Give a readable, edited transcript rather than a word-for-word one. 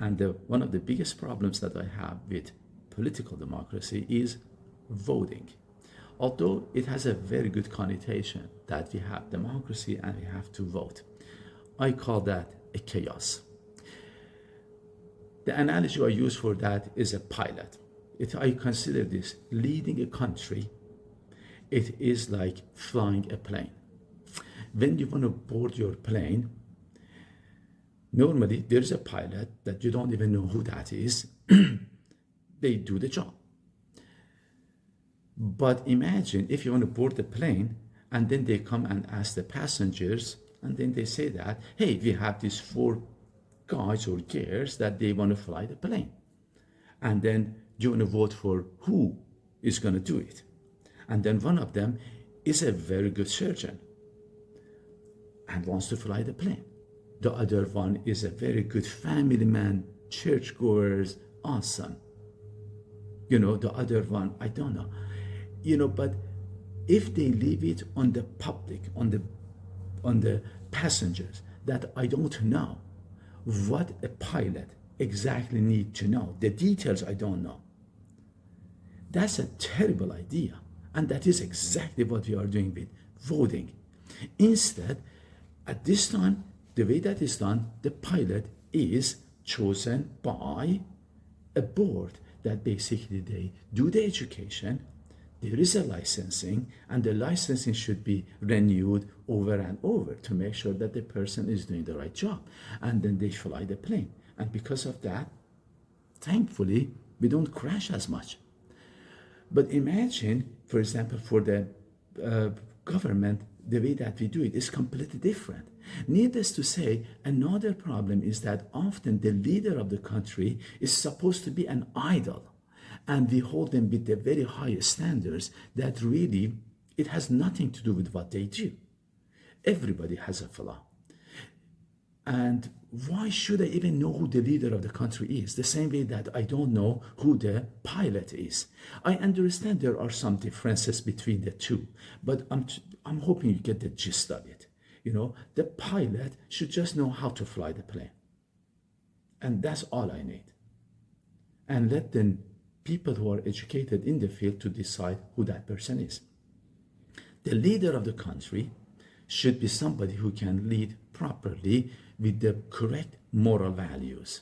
And one of the biggest problems that I have with political democracy is voting. Although it has a very good connotation that we have democracy and we have to vote, I call that a chaos. The analogy I use for that is a pilot. I consider this leading a country. It is like flying a plane. When you want to board your plane, normally there's a pilot that you don't even know who that is. They do the job. But imagine if you want to board the plane and then they come and ask the passengers, and then they say that, hey, we have these 4 guys or girls that they want to fly the plane. And then you want to vote for who is going to do it. And then one of them is a very good surgeon and wants to fly the plane. The other one is a very good family man, churchgoers, awesome. The other one, I don't know. But if they leave it on the public, on the passengers, that I don't know what a pilot exactly need to know, the details I don't know. That's a terrible idea. And that is exactly what we are doing with voting. Instead, at this time, the way that is done, the pilot is chosen by a board that basically they do the education, there is a licensing, and the licensing should be renewed over and over to make sure that the person is doing the right job. And then they fly the plane. And because of that, thankfully, we don't crash as much. But imagine, for example, for the government, the way that we do it is completely different. Needless to say, another problem is that often the leader of the country is supposed to be an idol. And we hold them with the very highest standards that really, it has nothing to do with what they do. Everybody has a flaw. And why should I even know who the leader of the country is? The same way that I don't know who the pilot is. I understand there are some differences between the two, but I'm hoping you get the gist of it. The pilot should just know how to fly the plane. And that's all I need. And let the people who are educated in the field to decide who that person is. The leader of the country should be somebody who can lead properly with the correct moral values.